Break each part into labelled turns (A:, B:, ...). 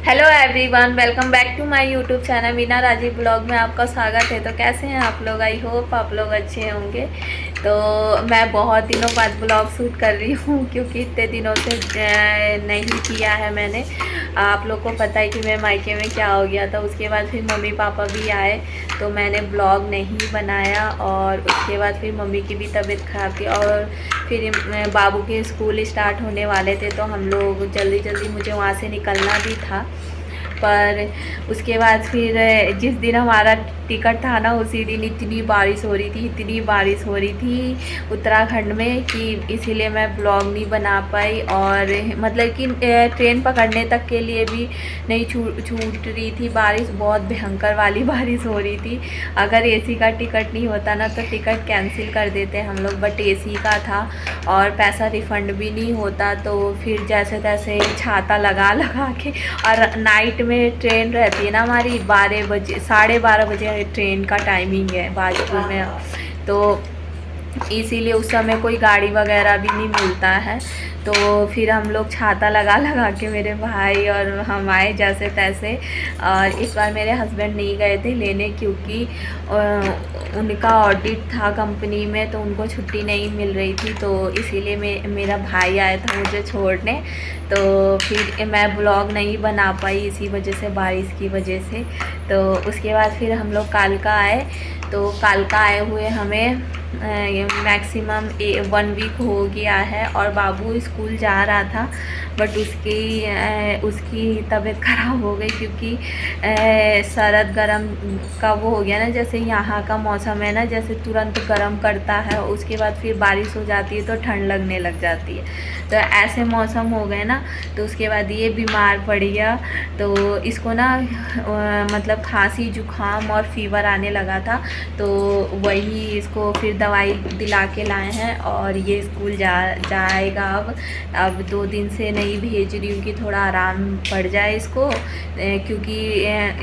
A: Hello everyone, welcome back to my YouTube channel Meena Rajeev blog में आपका स्वागत है। तो कैसे हैं आप लोग? आई होप आप लोग अच्छे होंगे। तो मैं बहुत दिनों बाद ब्लॉग शूट कर रही हूँ क्योंकि इतने दिनों से नहीं किया है मैंने। आप लोग को पता है कि मैं मायके में क्या हो गया था। उसके बाद फिर मम्मी पापा भी आए तो मैंने ब्लॉग नहीं बनाया, और उसके बाद फिर मम्मी की भी तबीयत ख़राब थी और फिर बाबू के स्कूल स्टार्ट होने वाले थे, तो हम लोग जल्दी जल्दी मुझे वहाँ से निकलना भी था। पर उसके बाद फिर जिस दिन हमारा टिकट था ना, उसी दिन इतनी बारिश हो रही थी, इतनी बारिश हो रही थी उत्तराखंड में कि इसीलिए मैं ब्लॉग नहीं बना पाई। और मतलब कि ट्रेन पकड़ने तक के लिए भी नहीं छूट रही थी बारिश, बहुत भयंकर वाली बारिश हो रही थी। अगर एसी का टिकट नहीं होता ना तो टिकट कैंसिल कर देते हम लोग, बट एसी का था और पैसा रिफ़ंड भी नहीं होता। तो फिर जैसे तैसे छाता लगा लगा के, और नाइट में ट्रेन रहती है ना हमारी 12 बजे, 12:30 बजे ट्रेन का टाइमिंग है बाजपुर में, तो इसीलिए उस समय कोई गाड़ी वगैरह भी नहीं मिलता है। तो फिर हम लोग छाता लगा लगा के, मेरे भाई और हम आए जैसे तैसे। और इस बार मेरे हस्बैंड नहीं गए थे लेने क्योंकि उनका ऑडिट था कंपनी में, तो उनको छुट्टी नहीं मिल रही थी, तो इसीलिए मेरा भाई आया था मुझे छोड़ने। तो फिर मैं ब्लॉग नहीं बना पाई इसी वजह से, बारिश की वजह से। तो उसके बाद फिर हम लोग कालका आए। तो कालका आए हुए हमें मैक्सिमम 1 वीक हो गया है, और बाबू स्कूल जा रहा था बट उसकी तबीयत ख़राब हो गई क्योंकि सरद गरम का वो हो गया ना, जैसे यहाँ का मौसम है ना, जैसे तुरंत गर्म करता है उसके बाद फिर बारिश हो जाती है तो ठंड लगने लग जाती है। तो ऐसे मौसम हो गए ना, तो उसके बाद ये बीमार पड़ गया। तो इसको ना मतलब खांसी जुकाम और फीवर आने लगा था, तो वही इसको फिर दवाई दिला के लाए हैं और ये स्कूल जाएगा। अब 2 दिन से नहीं भेज रही हूँ कि थोड़ा आराम पड़ जाए इसको, क्योंकि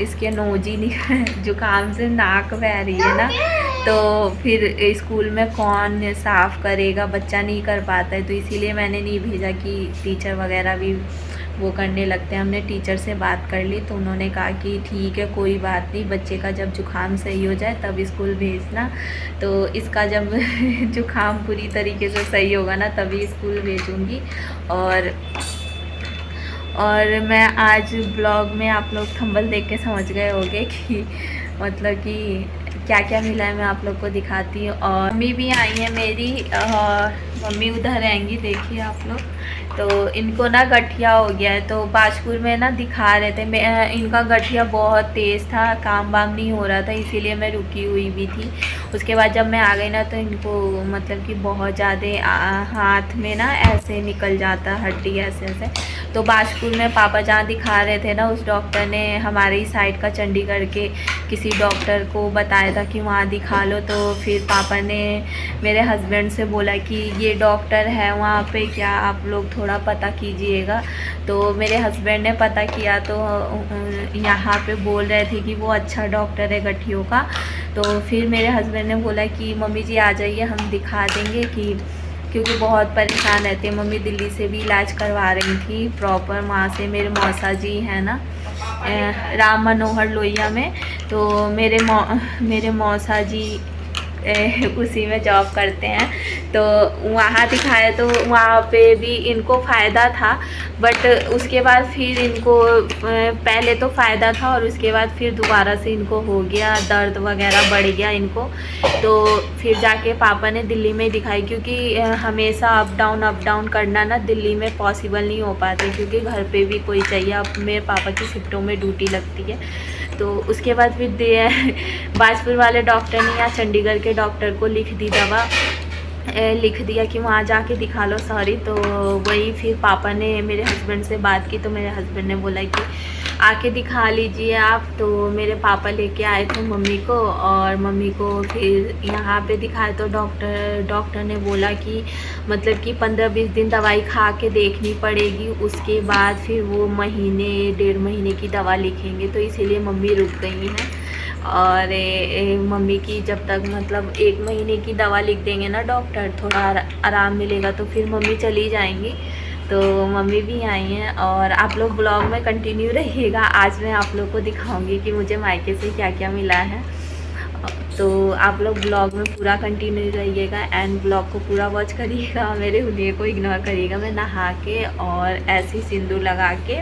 A: इसके नोजी जुकाम से नाक बह रही है ना, तो फिर स्कूल में कौन साफ़ करेगा, बच्चा नहीं कर पाता है। तो इसीलिए मैंने नहीं भेजा कि टीचर वगैरह भी वो करने लगते हैं। हमने टीचर से बात कर ली तो उन्होंने कहा कि ठीक है, कोई बात नहीं, बच्चे का जब जुकाम सही हो जाए तब स्कूल भेजना। तो इसका जब जुकाम पूरी तरीके से सही होगा ना तभी स्कूल भेजूँगी। और मैं आज ब्लॉग में आप लोग थंबनेल देख के समझ गए होंगे कि मतलब कि क्या क्या मिला है, मैं आप लोग को दिखाती हूँ। और मम्मी भी आई है मेरी, और मम्मी उधर रहेंगी, देखिए आप लोग। तो इनको ना गठिया हो गया है, तो बाजपुर में ना दिखा रहे थे, मैं इनका गठिया बहुत तेज़ था, काम वाम नहीं हो रहा था, इसीलिए मैं रुकी हुई भी थी। उसके बाद जब मैं आ गई ना तो इनको मतलब कि बहुत ज़्यादा हाथ में ना ऐसे निकल जाता हड्डी ऐसे ऐसे। तो बाजपुर में पापा जहाँ दिखा रहे थे ना, उस डॉक्टर ने हमारे ही साइड का चंडीगढ़ के किसी डॉक्टर को बताया था कि वहाँ दिखा लो। तो फिर पापा ने मेरे हस्बैंड से बोला कि ये डॉक्टर है वहाँ पे, क्या आप लोग थोड़ा पता कीजिएगा। तो मेरे हस्बैंड ने पता किया तो यहाँ पे बोल रहे थे कि वो अच्छा डॉक्टर है गठियों का। तो फिर मेरे हस्बैंड ने बोला कि मम्मी जी आ जाइए, हम दिखा देंगे, कि क्योंकि बहुत परेशान रहती है मम्मी। दिल्ली से भी इलाज करवा रही थी प्रॉपर, वहाँ से मेरे मौसा जी हैं ना राम मनोहर लोहिया में, तो मेरे मौसा जी उसी में जॉब करते हैं। तो वहाँ दिखाया तो वहाँ पे भी इनको फ़ायदा था, बट उसके बाद फिर इनको पहले तो फ़ायदा था और उसके बाद फिर दोबारा से इनको हो गया, दर्द वगैरह बढ़ गया इनको। तो फिर जाके पापा ने दिल्ली में दिखाई, क्योंकि हमेशा अप डाउन करना ना दिल्ली में पॉसिबल नहीं हो पाता, क्योंकि घर पे भी कोई चाहिए। अब मेरे पापा की शिफ्टों में ड्यूटी लगती है। तो उसके बाद फिर बाजपुर वाले डॉक्टर ने या चंडीगढ़ के डॉक्टर को लिख दिया कि वहाँ जाके दिखा लो, सॉरी। तो वही फिर पापा ने मेरे हस्बैंड से बात की, तो मेरे हस्बैंड ने बोला कि आके दिखा लीजिए आप। तो मेरे पापा लेके आए थे मम्मी को, और मम्मी को फिर यहाँ पे दिखाए तो डॉक्टर ने बोला कि मतलब कि 15-20 दिन दवाई खा के देखनी पड़ेगी, उसके बाद फिर वो महीने 1.5 महीने की दवा लिखेंगे। तो इसीलिए मम्मी रुक गई हैं। और मम्मी की जब तक मतलब 1 महीने की दवा लिख देंगे ना डॉक्टर, थोड़ा आराम मिलेगा, तो फिर मम्मी चली जाएंगी। तो मम्मी भी आई हैं और आप लोग ब्लॉग में कंटिन्यू रहिएगा। आज मैं आप लोग को दिखाऊंगी कि मुझे मायके से क्या क्या मिला है। तो आप लोग ब्लॉग में पूरा कंटिन्यू रहिएगा एंड ब्लॉग को पूरा वॉच करिएगा। मेरे हुलिये को इग्नोर करिएगा। मैं नहा के और ऐसी सिंदूर लगा के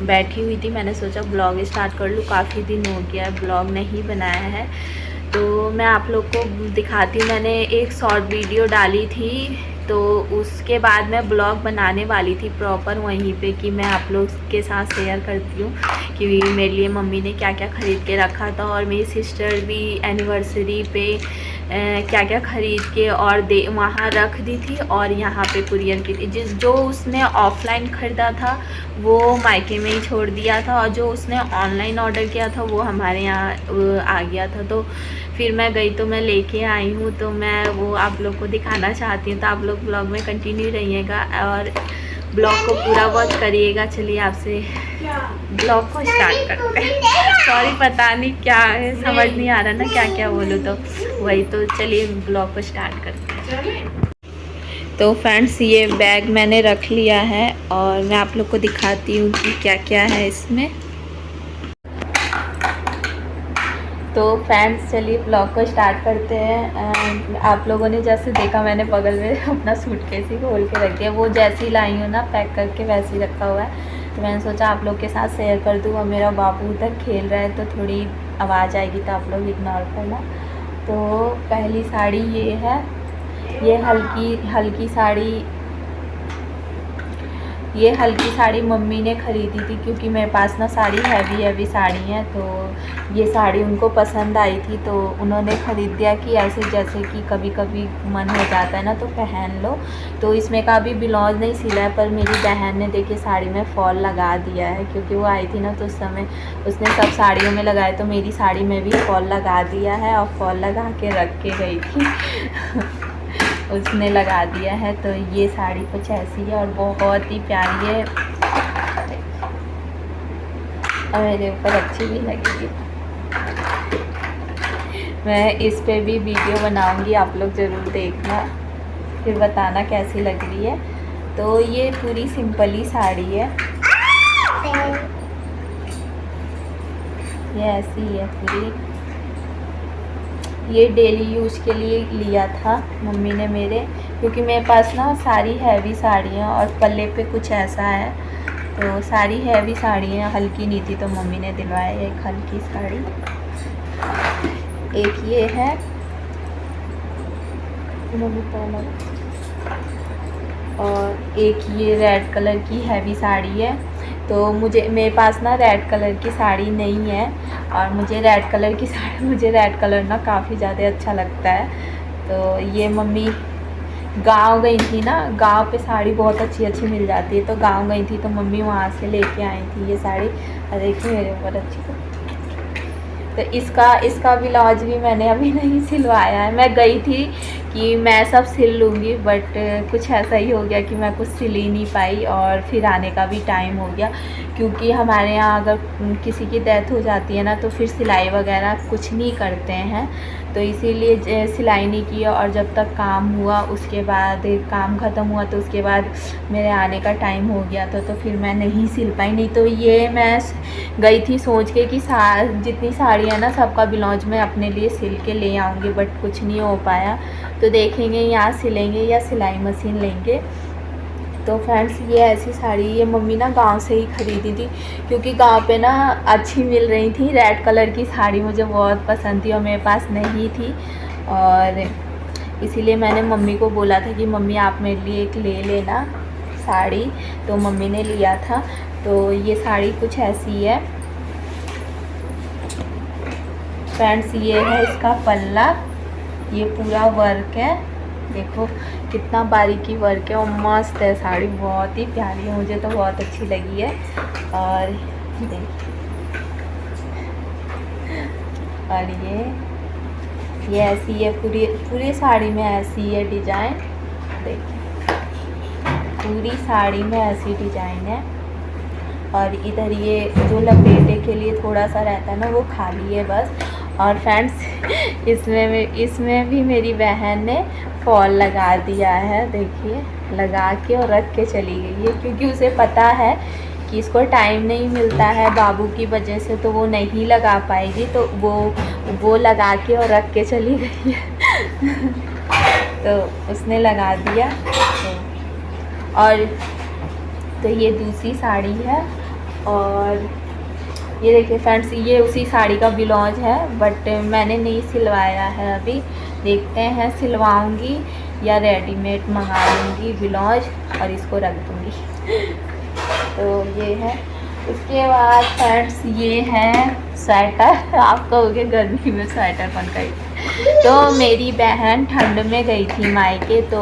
A: बैठी हुई थी। मैंने सोचा ब्लॉग स्टार्ट कर लूँ, काफ़ी दिन हो गया है ब्लॉग नहीं बनाया है। तो मैं आप लोग को दिखाती हूँ। मैंने एक शॉर्ट वीडियो डाली थी, तो उसके बाद मैं ब्लॉग बनाने वाली थी प्रॉपर वहीं पे कि मैं आप लोग के साथ शेयर करती हूँ कि मेरे लिए मम्मी ने क्या क्या ख़रीद के रखा था। और मेरी सिस्टर भी एनिवर्सरी पे क्या क्या ख़रीद के और वहाँ रख दी थी और यहाँ पे कुरियर की थी। जो उसने ऑफ़लाइन ख़रीदा था वो मायके में ही छोड़ दिया था और जो उसने ऑनलाइन ऑर्डर किया था वो हमारे यहाँ आ गया था। तो फिर मैं गई तो मैं लेके आई हूँ, तो मैं वो आप लोग को दिखाना चाहती हूँ। तो आप लोग ब्लॉग में कंटिन्यू रहिएगा और ब्लॉग को पूरा वॉच करिएगा। चलिए आपसे ब्लॉग को स्टार्ट करते हैं। सॉरी पता नहीं क्या है, समझ नहीं आ रहा ना क्या क्या बोलूँ, तो वही। तो चलिए ब्लॉग को स्टार्ट करते हैं। तो फ्रेंड्स ये बैग मैंने रख लिया है और मैं आप लोग को दिखाती हूँ कि क्या क्या है इसमें। तो फ्रेंड्स चलिए ब्लॉग को स्टार्ट करते हैं। आप लोगों ने जैसे देखा मैंने बगल में अपना सूटकेस ही खोल के रख दिया। वो जैसी लाई हूँ ना पैक करके वैसे ही रखा हुआ है। तो मैंने सोचा आप लोग के साथ शेयर कर दूँ। और मेरा बाबू उधर खेल रहा है तो थोड़ी आवाज़ आएगी तो आप लोग इग्नोर करना। तो पहली साड़ी ये है, ये हल्की साड़ी मम्मी ने ख़रीदी थी क्योंकि मेरे पास ना साड़ी हैवी साड़ी है। तो ये साड़ी उनको पसंद आई थी तो उन्होंने ख़रीद दिया कि ऐसे जैसे कि कभी कभी मन हो जाता है ना तो पहन लो। तो इसमें का भी ब्लाउज नहीं सिला है, पर मेरी बहन ने देखिए साड़ी में फॉल लगा दिया है क्योंकि वो आई थी ना तो उस समय उसने सब साड़ियों में लगाए, तो मेरी साड़ी में भी फॉल लगा दिया है और फॉल लगा के रख के गई थी उसने लगा दिया है। तो ये साड़ी कुछ ऐसी है और बहुत ही प्यारी है और मेरे ऊपर अच्छी भी लगेगी। मैं इस पे भी वीडियो बनाऊंगी, आप लोग ज़रूर देखना फिर बताना कैसी लग रही है। तो ये पूरी सिंपल ही साड़ी है, ये ऐसी ही है पूरी। ये डेली यूज़ के लिए लिया था मम्मी ने मेरे, क्योंकि मेरे पास ना सारी हैवी साड़ियाँ और पल्ले पे कुछ ऐसा है। तो सारी हैवी साड़ियाँ हल्की नहीं थी तो मम्मी ने दिलवाया एक हल्की साड़ी। एक ये है और एक ये रेड कलर की हैवी साड़ी है। तो मेरे पास ना रेड कलर की साड़ी नहीं है और मुझे रेड कलर ना काफ़ी ज़्यादा अच्छा लगता है। तो ये मम्मी गांव गई थी ना, गांव पे साड़ी बहुत अच्छी मिल जाती है। तो गांव गई थी तो मम्मी वहाँ से लेके आई थी ये साड़ी। और देखिए मेरे ऊपर अच्छी। तो इसका ब्लाउज भी मैंने अभी नहीं सिलवाया है। मैं गई थी कि मैं सब सिल लूँगी, बट कुछ ऐसा ही हो गया कि मैं कुछ सिल ही नहीं पाई और फिर आने का भी टाइम हो गया। क्योंकि हमारे यहाँ अगर किसी की डेथ हो जाती है ना तो फिर सिलाई वगैरह कुछ नहीं करते हैं, तो इसीलिए सिलाई नहीं की। और जब तक काम हुआ उसके बाद काम ख़त्म हुआ तो उसके बाद मेरे आने का टाइम हो गया था, तो फिर मैं नहीं सिल पाई। नहीं तो ये मैं गई थी सोच के कि जितनी साड़ी है ना सबका ब्लाउज मैं अपने लिए सिल के ले आऊँगी, बट कुछ नहीं हो पाया। तो देखेंगे यहाँ सिलेंगे या सिलाई मशीन लेंगे। तो फ्रेंड्स ये ऐसी साड़ी ये मम्मी ना गांव से ही ख़रीदी थी क्योंकि गांव पे ना अच्छी मिल रही थी। रेड कलर की साड़ी मुझे बहुत पसंद थी और मेरे पास नहीं थी, और इसीलिए मैंने मम्मी को बोला था कि मम्मी आप मेरे लिए एक ले लेना साड़ी। तो मम्मी ने लिया था। तो ये साड़ी कुछ ऐसी है फ्रेंड्स। ये है इसका पल्ला, ये पूरा वर्क है, देखो कितना बारीकी वर्क है और मस्त है साड़ी, बहुत ही प्यारी है, मुझे तो बहुत अच्छी लगी है। और ये ऐसी है पूरी साड़ी में ऐसी है डिज़ाइन। देखिए पूरी साड़ी में ऐसी डिज़ाइन है और इधर ये जो लपेटे के लिए थोड़ा सा रहता है ना वो खाली है बस। और फ्रेंड्स इसमें भी मेरी बहन ने फॉल लगा दिया है, देखिए लगा के और रख के चली गई है, क्योंकि उसे पता है कि इसको टाइम नहीं मिलता है बाबू की वजह से, तो वो नहीं लगा पाएगी, तो वो लगा के और रख के चली गई है। तो उसने लगा दिया। और तो ये दूसरी साड़ी है, और ये देखिए फ्रेंड्स, ये उसी साड़ी का ब्लाउज है, बट मैंने नहीं सिलवाया है अभी, देखते हैं सिलवाऊंगी या रेडीमेड मंगा लूँगी ब्लाउज और इसको रख दूँगी। तो ये है। उसके बाद फ्रेंड्स ये है स्वेटर। आप कहोगे गर्मी में स्वेटर कौन खरीदे, तो मेरी बहन ठंड में गई थी मायके, तो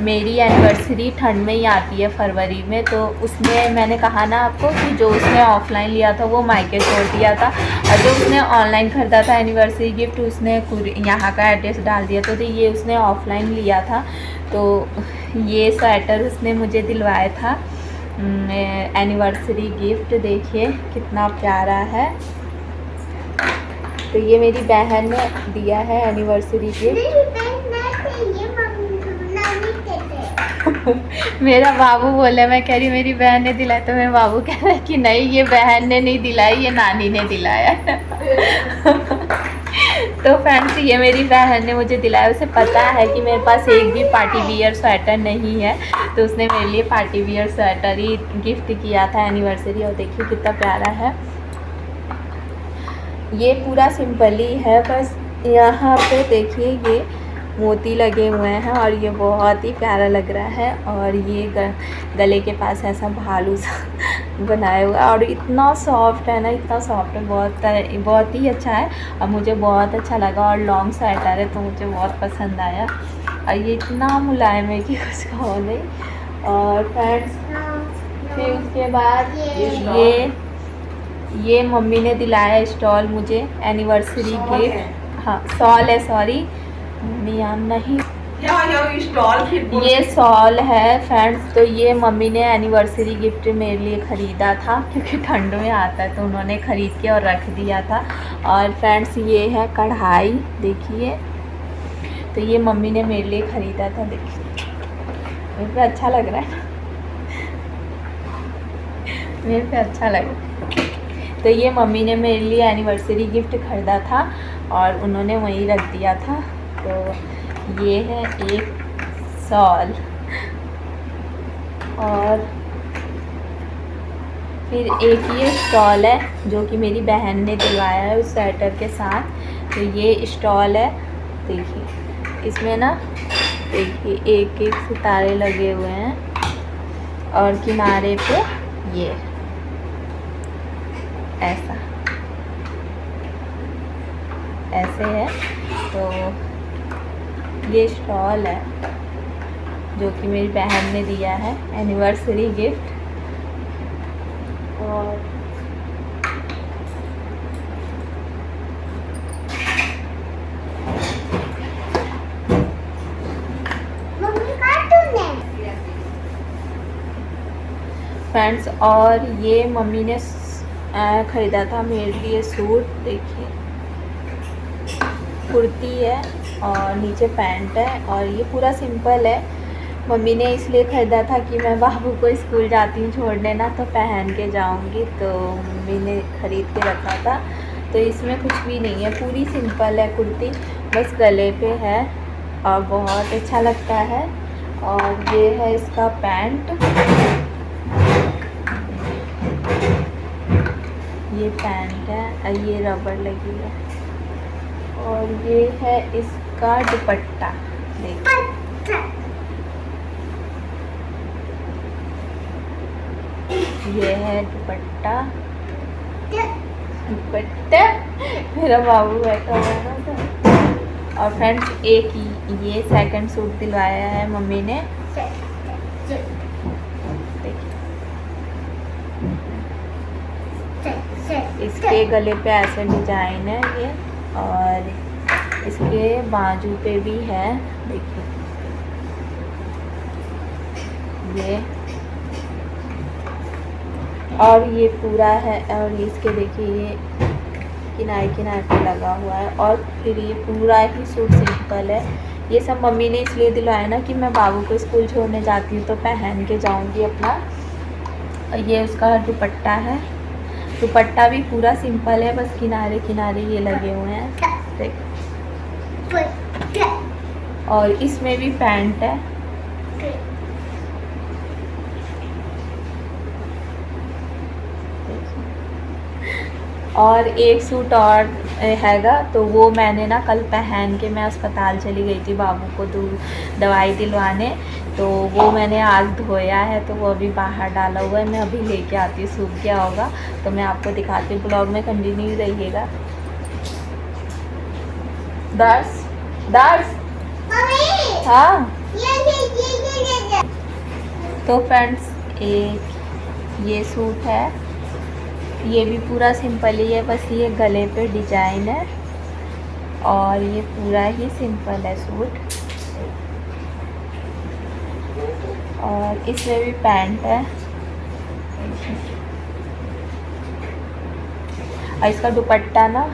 A: मेरी एनिवर्सरी ठंड में ही आती है फरवरी में, तो उसने मैंने कहा ना आपको कि जो उसने ऑफ़लाइन लिया था वो मायके छोड़ दिया था, और जो उसने ऑनलाइन ख़रीदा था एनिवर्सरी गिफ्ट उसने यहाँ का एड्रेस डाल दिया था, तो ये उसने ऑफ़लाइन लिया था। तो ये स्वेटर उसने मुझे दिलवाया था एनिवर्सरी गिफ्ट, देखिए कितना प्यारा है। तो ये मेरी बहन ने दिया है एनिवर्सरी गिफ्ट। मेरा बाबू बोले, मैं कह रही मेरी बहन ने दिलाया, तो मेरे बाबू कह रहे कि नहीं ये बहन ने नहीं दिलाई, ये नानी ने दिलाया। तो फ्रेंड्स ये मेरी बहन ने मुझे दिलाया, उसे पता है कि मेरे पास एक भी पार्टी वियर स्वेटर नहीं है, तो उसने मेरे लिए पार्टी वियर स्वेटर ही गिफ्ट किया था एनिवर्सरी। और देखिए कितना प्यारा है। ये पूरा सिंपल ही है, बस यहाँ पे देखिए ये मोती लगे हुए हैं, और ये बहुत ही प्यारा लग रहा है। और ये गले के पास ऐसा भालू सा बनाया हुआ है, और इतना सॉफ्ट है ना, इतना सॉफ्ट है, बहुत ही अच्छा है, और मुझे बहुत अच्छा लगा। और लॉन्ग स्वेटर है तो मुझे बहुत पसंद आया, और ये इतना मुलायम है कि कुछ कहो नहीं। और फ्रेंड्स फिर उसके बाद ये मम्मी ने दिलाया स्टॉल मुझे एनिवर्सरी गिफ्ट। हाँ सॉल है, सॉरी मम्मी यार नहीं, ये सॉल है फ्रेंड्स। तो ये मम्मी ने एनिवर्सरी गिफ्ट मेरे लिए ख़रीदा था, क्योंकि ठंड में आता है तो उन्होंने ख़रीद के और रख दिया था। और फ्रेंड्स ये है कढ़ाई, देखिए तो ये मम्मी ने मेरे लिए ख़रीदा था, देखिए मेरे पे अच्छा लग रहा है, मेरे पे अच्छा लग रहा है। तो ये मम्मी ने मेरे लिए एनिवर्सरी गिफ्ट ख़रीदा था और उन्होंने वहीं रख दिया था। तो ये है एक शॉल, और फिर एक ये स्टॉल है जो कि मेरी बहन ने दिलवाया है उस स्वेटर के साथ। तो ये स्टॉल है, देखिए इसमें ना देखिए एक एक सितारे लगे हुए हैं, और किनारे पे ये ऐसे है। तो ये स्टॉल है जो कि मेरी बहन ने दिया है एनिवर्सरी गिफ्ट। और फ्रेंड्स, और ये मम्मी ने ख़रीदा था मेरे लिए सूट, देखिए कुर्ती है और नीचे पैंट है, और ये पूरा सिंपल है। मम्मी ने इसलिए ख़रीदा था कि मैं बाबू को स्कूल जाती हूँ छोड़ने ना, तो पहन के जाऊँगी, तो मम्मी ने ख़रीद के रखा था। तो इसमें कुछ भी नहीं है, पूरी सिंपल है कुर्ती, बस गले पे है और बहुत अच्छा लगता है। और ये है इसका पैंट, ये पैंट है और ये रबड़ लगी है। और ये है इसका दुपट्टा, देखिए ये है दुपट्टा। मेरा बाबू बैठा हुआ है। और फ्रेंड्स एक ये सेकंड सूट दिलवाया है मम्मी ने, इसके गले पे ऐसे डिजाइन है ये, और इसके बाजू पे भी है, देखिए ये, और ये पूरा है। और इसके देखिए किनारे किनारे पे लगा हुआ है। और फिर ये पूरा ही सूट सिंपल है। ये सब मम्मी ने इसलिए दिलवाया ना कि मैं बाबू को स्कूल छोड़ने जाती हूँ तो पहन के जाऊँगी अपना। ये उसका दुपट्टा है, दुपट्टा भी पूरा सिंपल है, बस किनारे किनारे ये लगे हुए हैं देख। और इसमें भी पैंट है। और एक सूट और हैगा तो वो मैंने ना कल पहन के मैं अस्पताल चली गई थी बाबू को दवाई दिलवाने, तो वो मैंने आज धोया है तो वो अभी बाहर डाला हुआ है। मैं अभी लेके आती हूँ, सूख गया होगा तो मैं आपको दिखाती हूँ। ब्लॉग में कंटिन्यू रहिएगा। दर्श दर्श हाँ। तो फ्रेंड्स एक ये सूट है, ये भी पूरा सिंपल ही है, बस ये गले पे डिजाइन है और ये पूरा ही सिंपल है सूट। और इसमें भी पैंट है और इसका दुपट्टा ना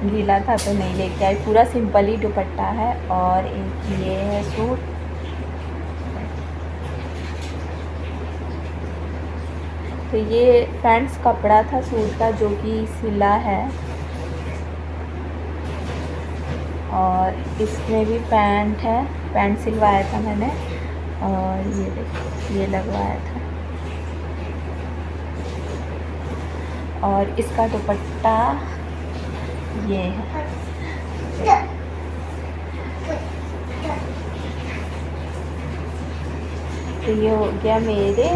A: गीला था तो नहीं लेके आई, पूरा सिंपल ही दुपट्टा है। और एक ये है सूट, तो ये फ्रेंड्स कपड़ा था सूट का जो कि सिला है। और इसमें भी पैंट है, पैंट सिलवाया था मैंने और ये देखिए ये लगवाया था। और इसका दुपट्टा ये है। तो ये हो गया मेरे,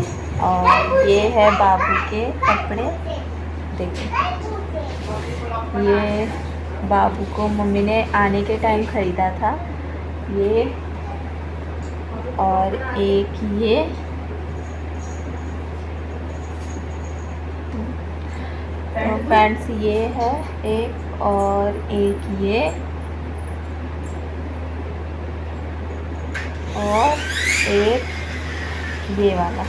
A: और ये है बाबू के कपड़े। देखिए ये बाबू को मम्मी ने आने के टाइम ख़रीदा था ये। और एक ये तो फ्रेंड्स ये है एक, और एक ये, और एक ये वाला।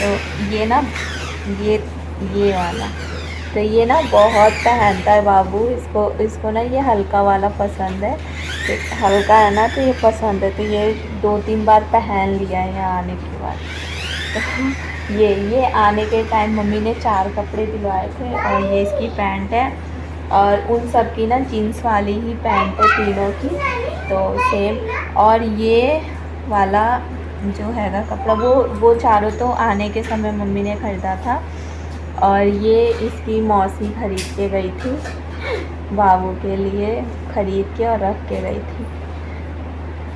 A: तो ये ना ये वाला तो ये ना बहुत पहनता है बाबू, इसको ना ये हल्का वाला पसंद है। तो हल्का है ना तो ये पसंद है, तो ये 2-3 बार पहन लिया है यहाँ आने के बाद। तो ये आने के टाइम मम्मी ने 4 कपड़े दिलवाए थे और ये इसकी पैंट है। और उन सब की ना जीन्स वाली ही पैंट है तीनों की, तो सेम। और ये वाला जो हैगा कपड़ा वो चारों तो आने के समय मम्मी ने ख़रीदा था। और ये इसकी मौसी ख़रीद के गई थी बाबू के लिए, ख़रीद के और रख के गई थी।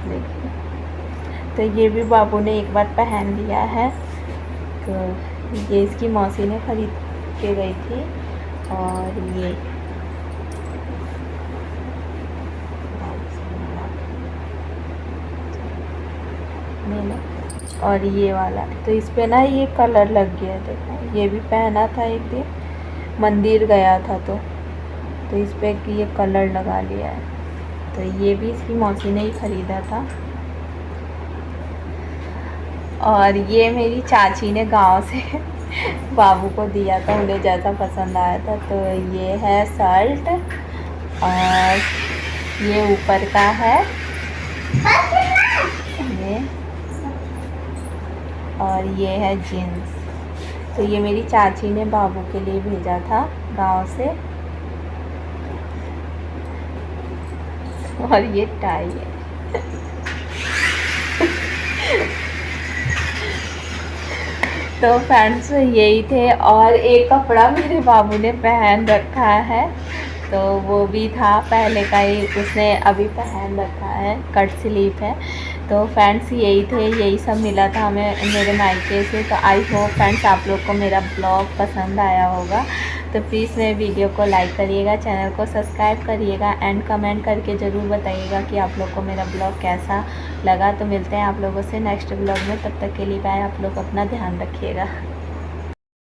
A: देखिए तो ये भी बाबू ने एक बार पहन लिया है। तो ये इसकी मौसी ने ख़रीद के गई थी। और ये और ये वाला तो इस पे ना ये कलर लग गया। देखो ये भी पहना था एक दिन, मंदिर गया था तो इस पे ये कलर लगा लिया है। तो ये भी इसकी मौसी ने ही ख़रीदा था। और ये मेरी चाची ने गांव से बाबू को दिया था, उन्हें जैसा पसंद आया था। तो ये है शर्ट और ये ऊपर का है ये, और ये है जीन्स। तो ये मेरी चाची ने बाबू के लिए भेजा था गांव से। और ये टाई है तो फ्रेंड्स यही थे। और एक कपड़ा मेरे बाबू ने पहन रखा है, तो वो भी था पहले का ही, उसने अभी पहन रखा है, कट स्लीव है। तो फ्रेंड्स यही थे, यही सब मिला था हमें मेरे मायके से। तो आई होप फ्रेंड्स आप लोग को मेरा ब्लॉग पसंद आया होगा। तो प्लीज़ मेरे वीडियो को लाइक करिएगा, चैनल को सब्सक्राइब करिएगा एंड कमेंट करके ज़रूर बताइएगा कि आप लोग को मेरा ब्लॉग कैसा लगा। तो मिलते हैं आप लोगों से नेक्स्ट ब्लॉग में, तब तक के लिए बाय। आप लोग अपना ध्यान रखिएगा।